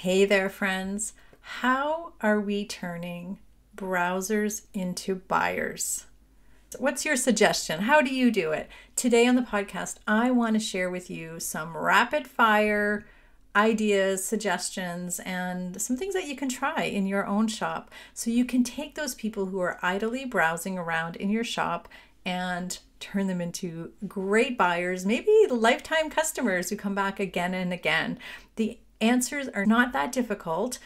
Hey there, friends. How are we turning browsers into buyers? What's your suggestion? How do you do it? Today on the podcast, I want to share with you some rapid fire ideas, suggestions, and some things that you can try in your own shop so you can take those people who are idly browsing around in your shop and turn them into great buyers, maybe lifetime customers who come back again and again. The answers are not that difficult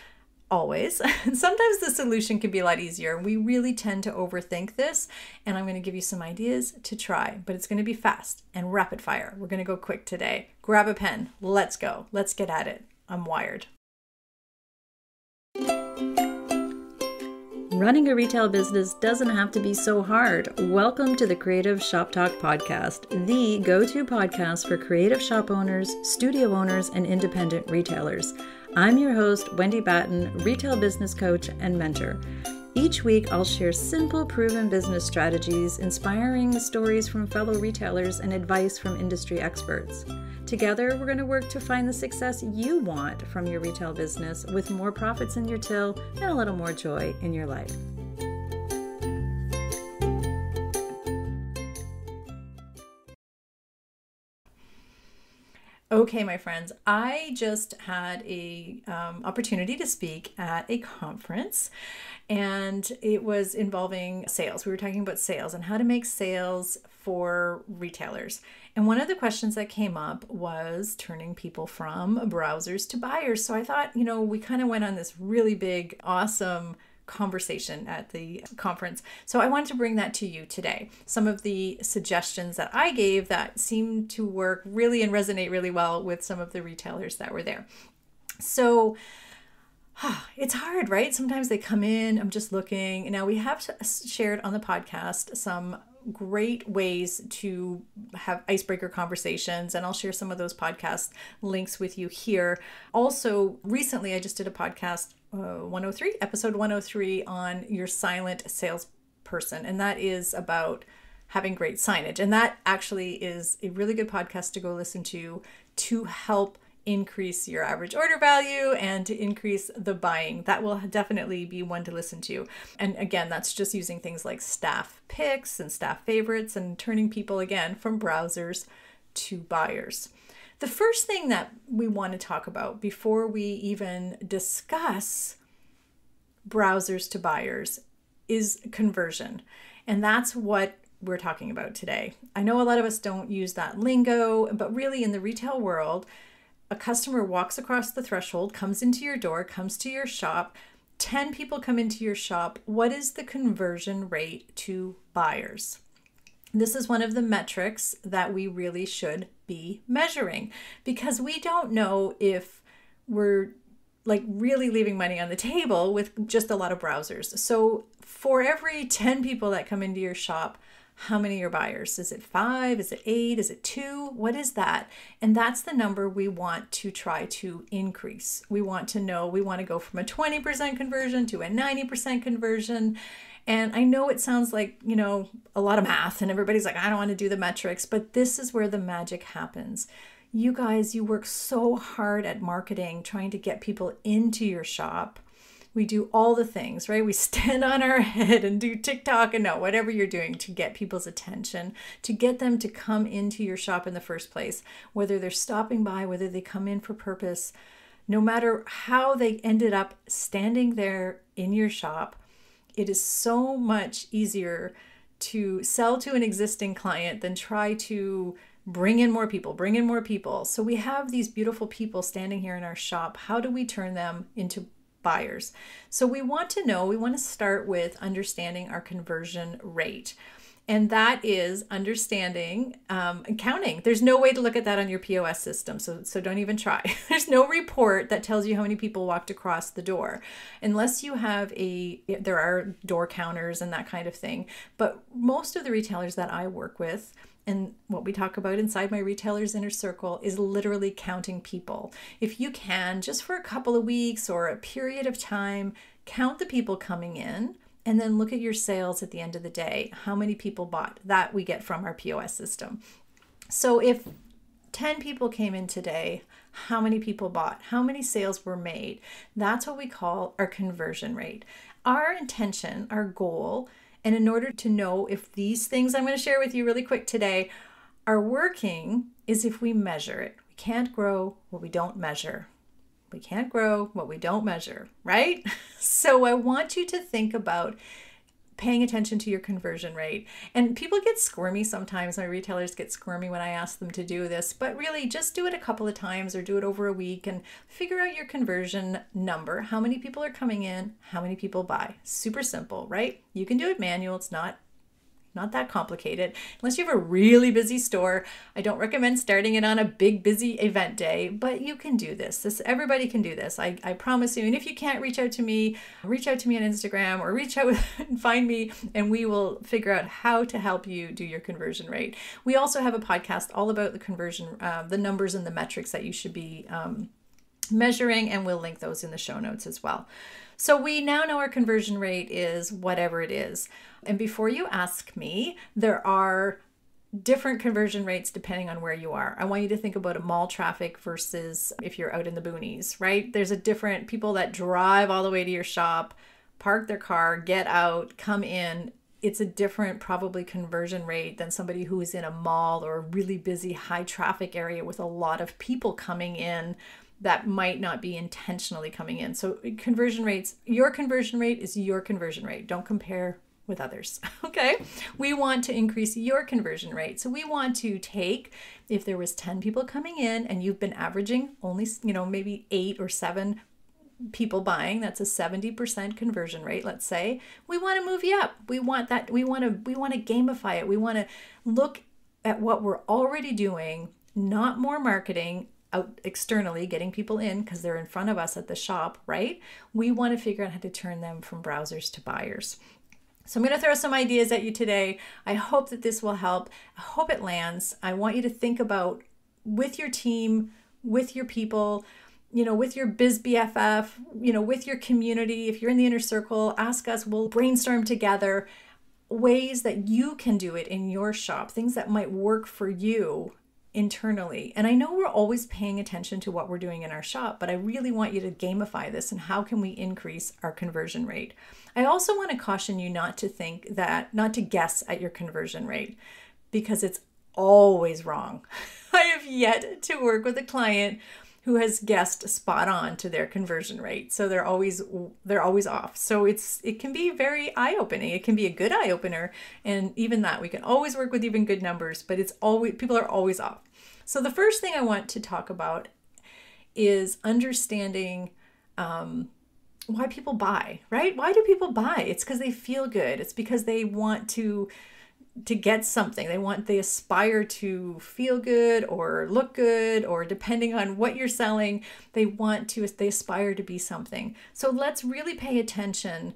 always. Sometimes the solution can be a lot easier. We really tend to overthink this, and I'm going to give you some ideas to try, but it's going to be fast and rapid fire. We're going to go quick today. Grab a pen. Let's go. Let's get at it. I'm wired. Running a retail business doesn't have to be so hard. Welcome to the Creative Shop Talk podcast, the go-to podcast for creative shop owners, studio owners, and independent retailers. I'm your host, Wendy Batten, retail business coach and mentor. Each week, I'll share simple, proven business strategies, inspiring stories from fellow retailers, and advice from industry experts. Together, we're going to work to find the success you want from your retail business with more profits in your till and a little more joy in your life. Okay, my friends, I just had a opportunity to speak at a conference, and it was involving sales. We were talking about sales and how to make sales for retailers. And one of the questions that came up was turning people from browsers to buyers. So I thought, we kind of went on this really big, awesome conversation at the conference. So I wanted to bring that to you today. Some of the suggestions that I gave that seemed to work really and resonate really well with some of the retailers that were there. So it's hard, right? Sometimes they come in, I'm just looking. Now we have shared on the podcast some great ways to have icebreaker conversations, and I'll share some of those podcast links with you here. Also, recently I just did a podcast, episode 103 on your silent salesperson, and that is about having great signage. And that actually is a really good podcast to go listen to help increase your average order value and to increase the buying. That will definitely be one to listen to. And again, that's just using things like staff picks and staff favorites and turning people again from browsers to buyers. The first thing that we want to talk about before we even discuss browsers to buyers is conversion. And that's what we're talking about today. I know a lot of us don't use that lingo, but really in the retail world, a customer walks across the threshold, comes into your door, comes to your shop, 10 people come into your shop. What is the conversion rate to buyers? This is one of the metrics that we really should be measuring, because we don't know if we're really leaving money on the table with just a lot of browsers. So for every 10 people that come into your shop, how many are buyers? Is it 5? Is it 8? Is it 2? What is that? And that's the number we want to try to increase. We want to go from a 20% conversion to a 90% conversion. And I know it sounds like, a lot of math, and everybody's like, I don't want to do the metrics, but this is where the magic happens. You guys, you work so hard at marketing, trying to get people into your shop. We do all the things, right? We stand on our head and do TikTok and whatever you're doing to get people's attention, to get them to come into your shop in the first place, whether they're stopping by, whether they come in for purpose, no matter how they ended up standing there in your shop. It is so much easier to sell to an existing client than try to bring in more people. So we have these beautiful people standing here in our shop. How do we turn them into buyers? So we want to start with understanding our conversion rate. And that is understanding and counting. There's no way to look at that on your POS system, so don't even try. There's no report that tells you how many people walked across the door, unless you have there are door counters and that kind of thing. But most of the retailers that I work with, and what we talk about inside my Retailers Inner Circle, is literally counting people. If you can, just for a couple of weeks or a period of time, count the people coming in, and then look at your sales at the end of the day. How many people bought? That we get from our POS system. So if 10 people came in today, how many people bought? How many sales were made? That's what we call our conversion rate. Our intention, our goal, and in order to know if these things I'm going to share with you really quick today are working, is if we measure it. We can't grow what we don't measure. We can't grow what we don't measure, right? So I want you to think about paying attention to your conversion rate. And people get squirmy sometimes. My retailers get squirmy when I ask them to do this, but really just do it a couple of times or do it over a week and figure out your conversion number. How many people are coming in? How many people buy? Super simple, right? You can do it manual. It's not that complicated. Unless you have a really busy store, I don't recommend starting it on a big busy event day, but you can do this. Everybody can do this. I promise you. And if you can't reach out to me on Instagram or reach out and find me and we will figure out how to help you do your conversion rate. We also have a podcast all about the conversion, the numbers and the metrics that you should be measuring, and we'll link those in the show notes as well. So we now know our conversion rate is whatever it is. And before you ask me, there are different conversion rates depending on where you are. I want you to think about a mall traffic versus if you're out in the boonies, right? There's a different people that drive all the way to your shop, park their car, get out, come in. It's a different probably conversion rate than somebody who is in a mall or a really busy high traffic area with a lot of people coming in that might not be intentionally coming in. So conversion rates, your conversion rate is your conversion rate. Don't compare with others, okay? We want to increase your conversion rate. So we want to take, if there was 10 people coming in and you've been averaging only, maybe 8 or 7 people buying, that's a 70% conversion rate, let's say. We want to move you up. We want that. We want to gamify it. We want to look at what we're already doing, not more marketing, out externally getting people in because they're in front of us at the shop, right? We want to figure out how to turn them from browsers to buyers. So I'm going to throw some ideas at you today. I hope that this will help. I hope it lands. I want you to think about with your team, with your people, with your biz BFF, with your community. If you're in the inner circle, ask us. We'll brainstorm together ways that you can do it in your shop, things that might work for you internally. And I know we're always paying attention to what we're doing in our shop, but I really want you to gamify this and how can we increase our conversion rate. I also want to caution you not to guess at your conversion rate because it's always wrong. I have yet to work with a client who has guessed spot on to their conversion rate. So they're always off. So it can be very eye-opening. It can be a good eye-opener. And even that, we can always work with even good numbers, but people are always off. So the first thing I want to talk about is understanding why people buy, right? Why do people buy? It's because they feel good. It's because they want to get something. They aspire to feel good or look good, or depending on what you're selling, they aspire to be something. So let's really pay attention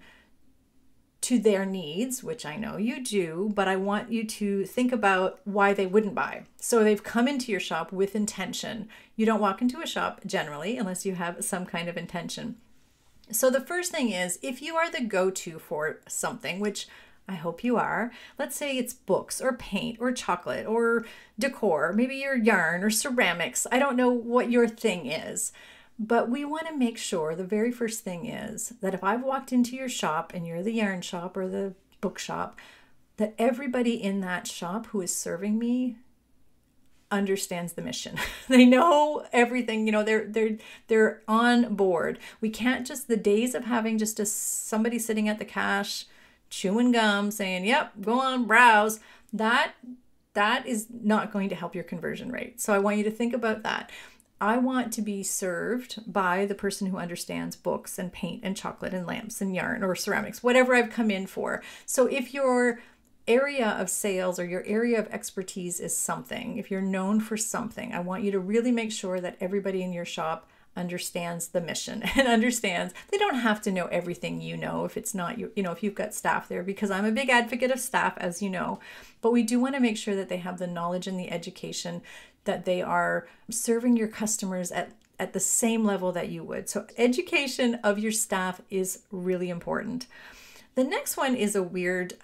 to their needs, which I know you do, but I want you to think about why they wouldn't buy. So they've come into your shop with intention. You don't walk into a shop generally unless you have some kind of intention. So the first thing is, if you are the go-to for something, which I hope you are. Let's say it's books or paint or chocolate or decor, maybe your yarn or ceramics. I don't know what your thing is, but we want to make sure the very first thing is that if I've walked into your shop and you're the yarn shop or the book shop, that everybody in that shop who is serving me understands the mission. They know everything, they're on board. We can't just, the days of having just somebody sitting at the cash chewing gum saying, yep, go on, browse, that is not going to help your conversion rate. So I want you to think about that. I want to be served by the person who understands books and paint and chocolate and lamps and yarn or ceramics, whatever I've come in for. So if your area of sales or your area of expertise is something, if you're known for something, I want you to really make sure that everybody in your shop understands the mission and understands they don't have to know everything if it's not if you've got staff there, because I'm a big advocate of staff, as you know, but we do want to make sure that they have the knowledge and the education, that they are serving your customers at the same level that you would. So education of your staff is really important. The next one is a weird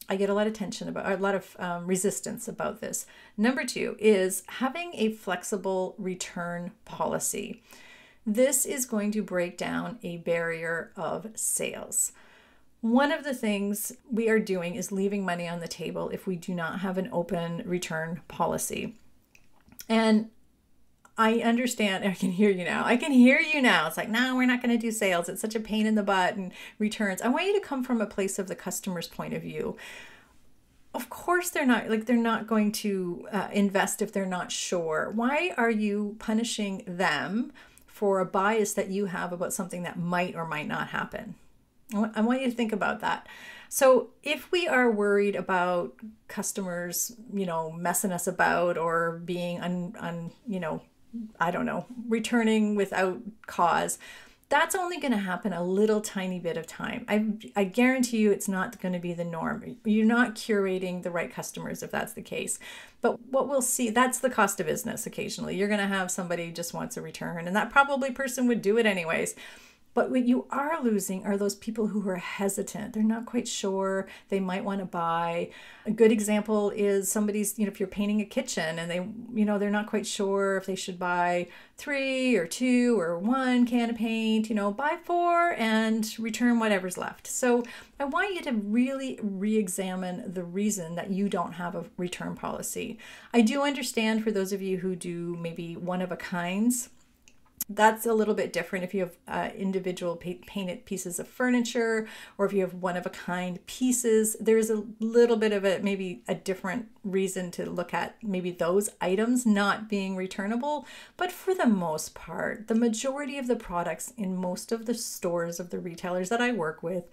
I get a lot of tension about, or a lot of resistance about this. Number two is having a flexible return policy. This is going to break down a barrier of sales. One of the things we are doing is leaving money on the table if we do not have an open return policy. And I understand. I can hear you now. It's like, no, we're not going to do sales. It's such a pain in the butt and returns. I want you to come from a place of the customer's point of view. Of course, they're not going to invest if they're not sure. Why are you punishing them for a bias that you have about something that might or might not happen? I want you to think about that. So if we are worried about customers, messing us about or being returning without cause, that's only going to happen a little tiny bit of time. I guarantee you it's not going to be the norm. You're not curating the right customers if that's the case. But what we'll see, that's the cost of business occasionally. You're going to have somebody who just wants a return, and that probably person would do it anyways. But what you are losing are those people who are hesitant. They're not quite sure. They might want to buy. A good example is somebody's, if you're painting a kitchen and they're not quite sure if they should buy 3 or 2 or 1 can of paint, buy 4 and return whatever's left. So I want you to really re-examine the reason that you don't have a return policy. I do understand for those of you who do maybe one-of-a-kinds. That's a little bit different if you have individual painted pieces of furniture, or if you have one-of-a-kind pieces. There's a little bit of maybe a different reason to look at maybe those items not being returnable. But for the most part, the majority of the products in most of the stores of the retailers that I work with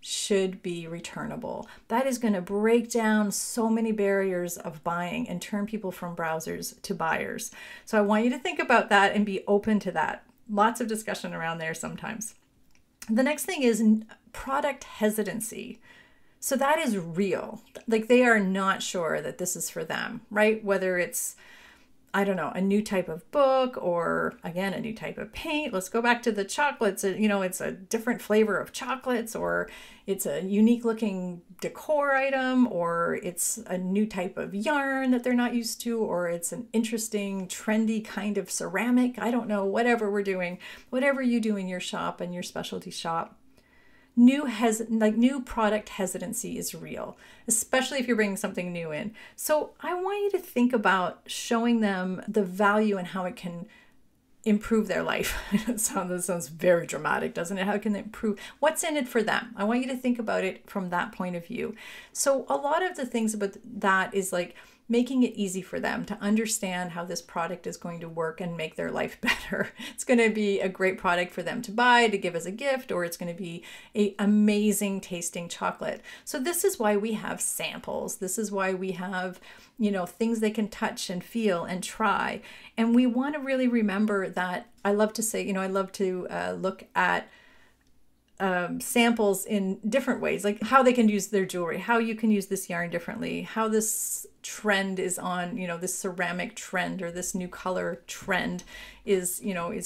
should be returnable. That is going to break down so many barriers of buying and turn people from browsers to buyers. So I want you to think about that and be open to that. Lots of discussion around there sometimes. The next thing is product hesitancy. So that is real. Like they are not sure that this is for them, right? Whether it's, a new type of book or, again, a new type of paint. Let's go back to the chocolates. It's a different flavor of chocolates, or it's a unique looking decor item, or it's a new type of yarn that they're not used to, or it's an interesting, trendy kind of ceramic. I don't know, whatever we're doing, whatever you do in your shop and your specialty shop. New product hesitancy is real, especially if you're bringing something new in. So I want you to think about showing them the value and how it can improve their life. That sounds very dramatic, doesn't it? How can it improve? What's in it for them? I want you to think about it from that point of view. So a lot of the things about that is like making it easy for them to understand how this product is going to work and make their life better. It's going to be a great product for them to buy, to give as a gift, or it's going to be an amazing tasting chocolate. So this is why we have samples. This is why we have, things they can touch and feel and try. And we want to really remember that. I love to say, I love to look at samples in different ways, like how they can use their jewelry, how you can use this yarn differently, how this trend is on, this ceramic trend or this new color trend is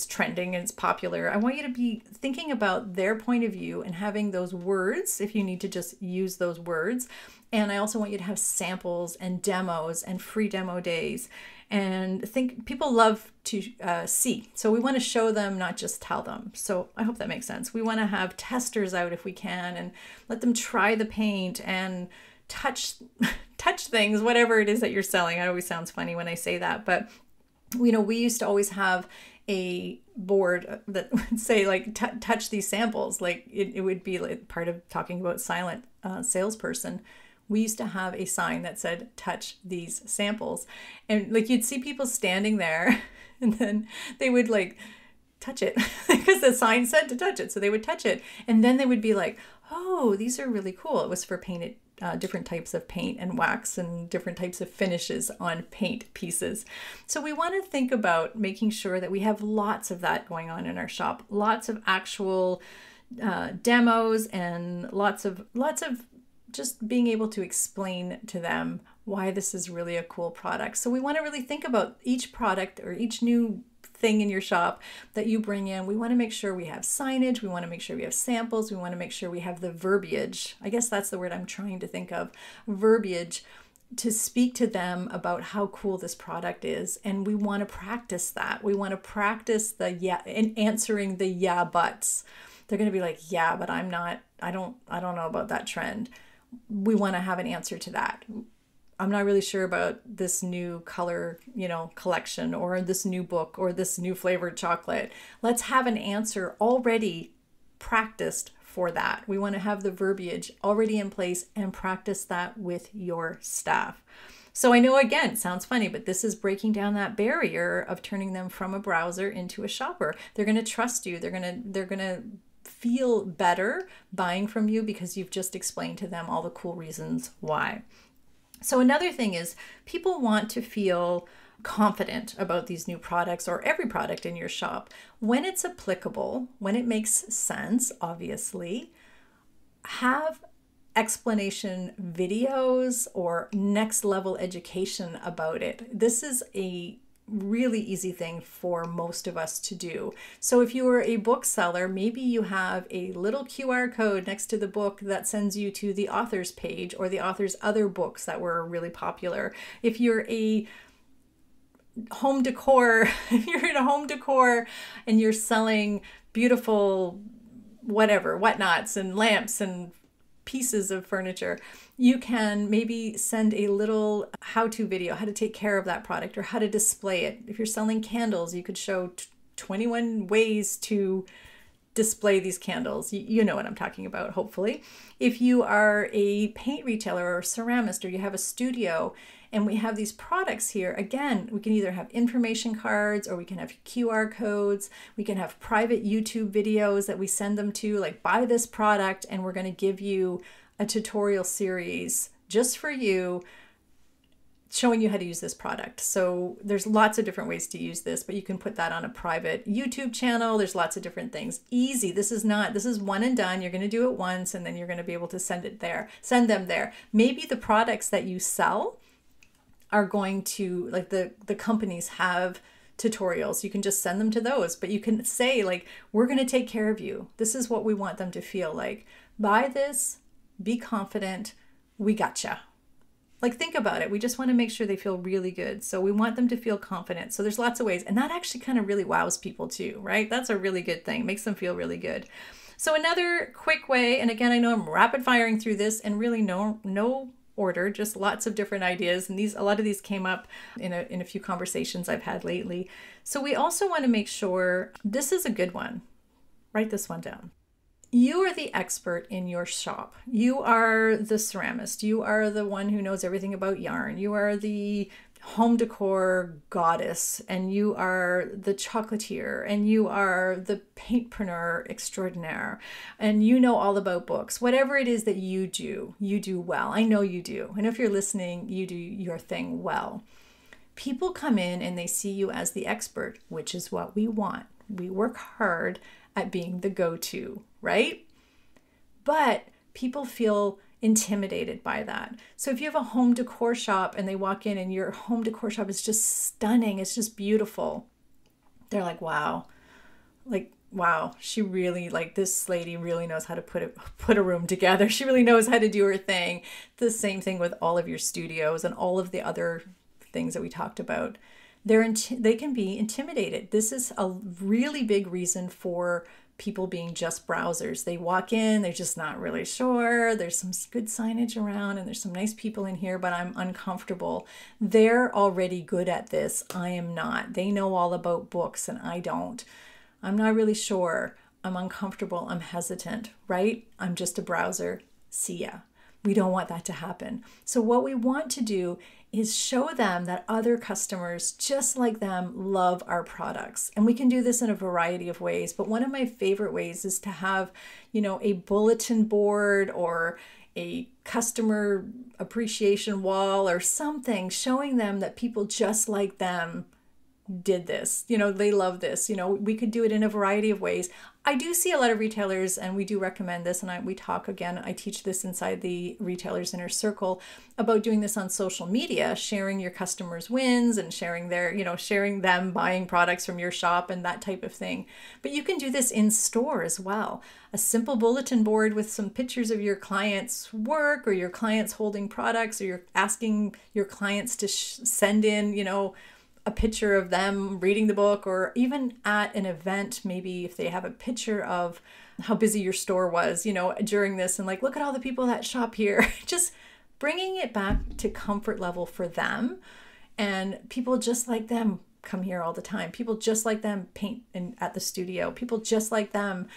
trending and it's popular. I want you to be thinking about their point of view and having those words if you need to just use those words. And I also want you to have samples and demos and free demo days. And people love to see. So we want to show them, not just tell them. So I hope that makes sense. We want to have testers out if we can and let them try the paint and touch things, whatever it is that you're selling. It always sounds funny when I say that. But, we used to always have a board that would say like, touch these samples. Like it would be like part of talking about silent salesperson. We used to have a sign that said, touch these samples. And like you'd see people standing there and then they would like touch it because the sign said to touch it. So they would touch it. And then they would be like, oh, these are really cool. It was for painted different types of paint and wax and different types of finishes on paint pieces. So we want to think about making sure that we have lots of that going on in our shop, lots of actual demos and lots of just being able to explain to them why this is really a cool product. So we want to really think about each product or each new thing in your shop that you bring in, we want to make sure we have signage, we want to make sure we have samples, we want to make sure we have the verbiage. I guess that's the word I'm trying to think of, verbiage, to speak to them about how cool this product is. And we want to practice that. We want to practice the yeah and answering the yeah buts. They're going to be like, yeah, but I don't know about that trend. We want to have an answer to that. I'm not really sure about this new color, collection, or this new book, or this new flavored chocolate. Let's have an answer already practiced for that. We want to have the verbiage already in place and practice that with your staff. So I know, again, it sounds funny, but this is breaking down that barrier of turning them from a browser into a shopper. They're going to trust you. They're going to feel better buying from you because you've just explained to them all the cool reasons why. So another thing is, people want to feel confident about these new products, or every product in your shop, when it's applicable, when it makes sense. Obviously, have explanation videos or next level education about it. This is a really easy thing for most of us to do. So if you are a bookseller, maybe you have a little QR code next to the book that sends you to the author's page, or the author's other books that were really popular. If you're a home decor, if you're in a home decor and you're selling beautiful whatnots and lamps and pieces of furniture, you can maybe send a little how-to video, how to take care of that product or how to display it. If you're selling candles, you could show 21 ways to display these candles. You know what I'm talking about, hopefully. If you are a paint retailer or a ceramist, or you have a studio, and we have these products here, again, we can either have information cards, or we can have QR codes. We can have private YouTube videos that we send them to, like, buy this product and we're going to give you a tutorial series just for you, showing you how to use this product. So there's lots of different ways to use this, but you can put that on a private YouTube channel. There's lots of different things. Easy. This is one and done. You're going to do it once, and then you're going to be able to send them there. Maybe the products that you sell are going to, like, the companies have tutorials. You can just send them to those, but you can say, like, we're going to take care of you. This is what we want them to feel like. Buy this, be confident, we gotcha. Like, think about it. We just want to make sure they feel really good. So we want them to feel confident. So there's lots of ways. And that actually kind of really wows people too, right? That's a really good thing. Makes them feel really good. So another quick way, and again, I know I'm rapid firing through this and really no order, just lots of different ideas. And a lot of these came up in a few conversations I've had lately. So we also want to make sure, this is a good one. Write this one down. You are the expert in your shop. You are the ceramist. You are the one who knows everything about yarn. You are the home decor goddess, and you are the chocolatier, and you are the paintpreneur extraordinaire, and you know all about books. Whatever it is that you do well. I know you do. And if you're listening, you do your thing well. People come in and they see you as the expert, which is what we want. We work hard at being the go-to, right? But people feel intimidated by that. So if you have a home decor shop and they walk in and your home decor shop is just stunning, it's just beautiful, they're like, wow, she really, like, this lady really knows how to put a room together. She really knows how to do her thing. The same thing with all of your studios and all of the other things that we talked about. They can be intimidated. This is a really big reason for people being just browsers. They walk in, they're just not really sure. There's some good signage around and there's some nice people in here, but I'm uncomfortable. They're already good at this. I am not. They know all about books and I don't. I'm not really sure. I'm uncomfortable. I'm hesitant, right? I'm just a browser. See ya. We don't want that to happen. So what we want to do is show them that other customers just like them love our products. And we can do this in a variety of ways. But one of my favorite ways is to have, a bulletin board or a customer appreciation wall or something showing them that people just like them did this. They love this. We could do it in a variety of ways. I do see a lot of retailers, and we do recommend this, and I teach this inside the Retailers Inner Circle about doing this on social media, sharing your customers' wins and sharing sharing them buying products from your shop and that type of thing. But you can do this in store as well. A simple bulletin board with some pictures of your clients' work, or your clients holding products, or you're asking your clients to send in, a picture of them reading the book, or even at an event, maybe if they have a picture of how busy your store was, during this, and like, look at all the people that shop here. Just bringing it back to comfort level for them. And people just like them come here all the time. People just like them paint at the studio. People just like them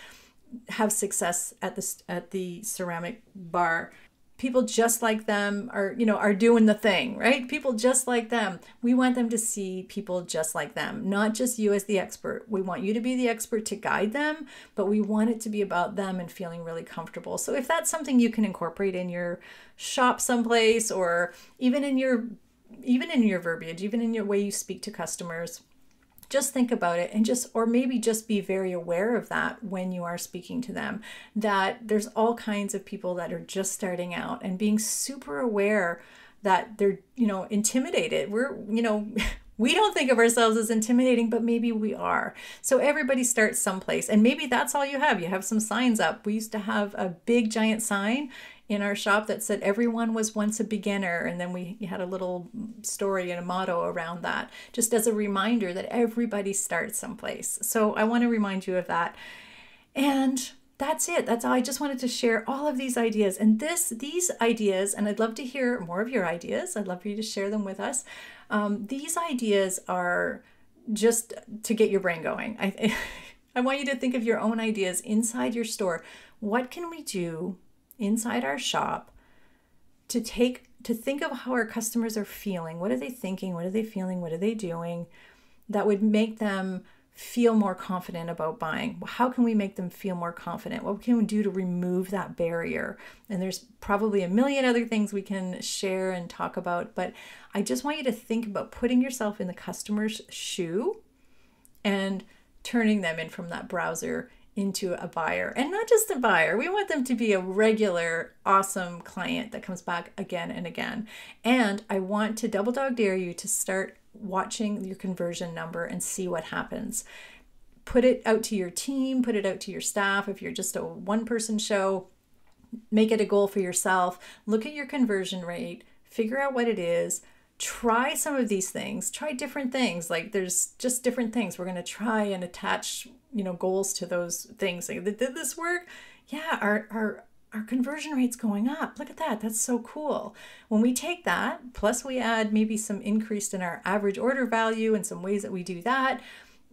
have success at the ceramic bar. People just like them are doing the thing, right? People just like them. We want them to see people just like them, not just you as the expert. We want you to be the expert to guide them, but we want it to be about them and feeling really comfortable. So if that's something you can incorporate in your shop someplace, or even in your verbiage, even in your way you speak to customers, just think about it, and maybe just be very aware of that when you are speaking to them, that there's all kinds of people that are just starting out, and being super aware that they're, intimidated. We don't think of ourselves as intimidating, but maybe we are. So everybody starts someplace, and maybe that's all you have. You have some signs up. We used to have a big giant sign in our shop that said everyone was once a beginner, and then we had a little story and a motto around that, just as a reminder that everybody starts someplace. So I want to remind you of that. And that's it. That's all. I just wanted to share all of these ideas, and these ideas, and I'd love to hear more of your ideas. I'd love for you to share them with us. These ideas are just to get your brain going. I want you to think of your own ideas inside your store. What can we do inside our shop to think of how our customers are feeling? What are they thinking? What are they feeling? What are they doing that would make them feel more confident about buying? How can we make them feel more confident? What can we do to remove that barrier? And there's probably a million other things we can share and talk about, but I just want you to think about putting yourself in the customer's shoe and turning them in from that browser into a buyer. And not just a buyer. We want them to be a regular, awesome client that comes back again and again. And I want to double dog dare you to start watching your conversion number and see what happens. Put it out to your team, put it out to your staff. If you're just a one-person show, make it a goal for yourself. Look at your conversion rate, figure out what it is. Try some of these things. Try different things. Like, there's just different things. We're going to try and attach, goals to those things. Like, did this work? Yeah, our conversion rate's going up. Look at that. That's so cool. When we take that, plus we add maybe some increase in our average order value and some ways that we do that,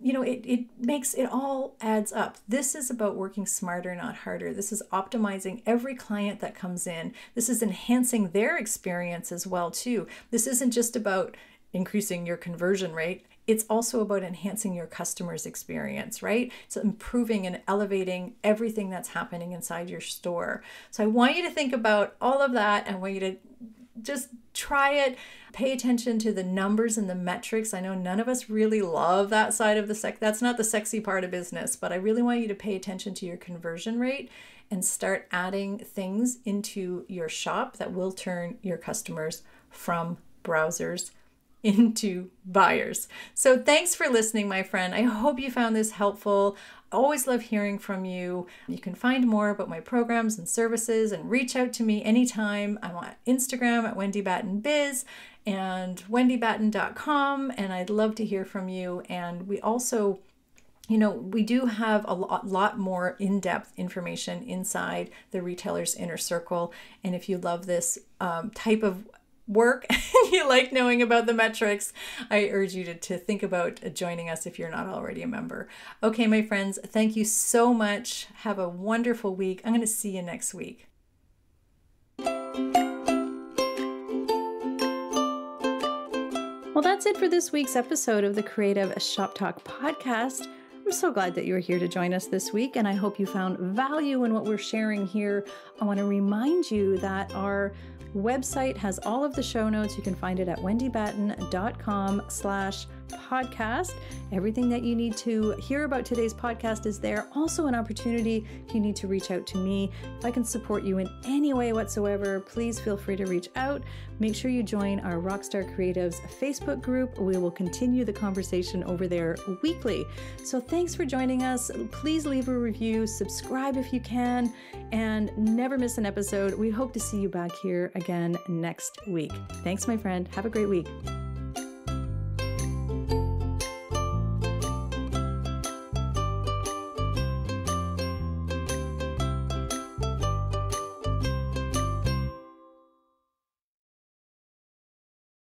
it all adds up. This is about working smarter, not harder. This is optimizing every client that comes in. This is enhancing their experience as well, too. This isn't just about increasing your conversion rate. It's also about enhancing your customer's experience, right? So improving and elevating everything that's happening inside your store. So I want you to think about all of that. I want you to just try it. Pay attention to the numbers and the metrics. I know none of us really love that side of that's not the sexy part of business, but I really want you to pay attention to your conversion rate and start adding things into your shop that will turn your customers from browsers into buyers. So thanks for listening, my friend. I hope you found this helpful. I always love hearing from you. You can find more about my programs and services and reach out to me anytime. I'm on Instagram at wendybattenbiz and wendybatten.com, and I'd love to hear from you. And we also, we do have a lot more in-depth information inside the Retailer's Inner Circle. And if you love this type of work and you like knowing about the metrics, I urge you to think about joining us if you're not already a member. Okay, my friends, thank you so much. Have a wonderful week. I'm going to see you next week. Well, that's it for this week's episode of the Creative Shop Talk podcast. I'm so glad that you're here to join us this week, and I hope you found value in what we're sharing here. I want to remind you that our website has all of the show notes. You can find it at wendybatten.com/podcast podcast. Everything that you need to hear about today's podcast is there. Also an opportunity if you need to reach out to me. If I can support you in any way whatsoever, please feel free to reach out. Make sure you join our Rockstar Creatives Facebook group. We will continue the conversation over there weekly. So thanks for joining us. Please leave a review, subscribe if you can, and never miss an episode. We hope to see you back here again next week. Thanks, my friend. Have a great week.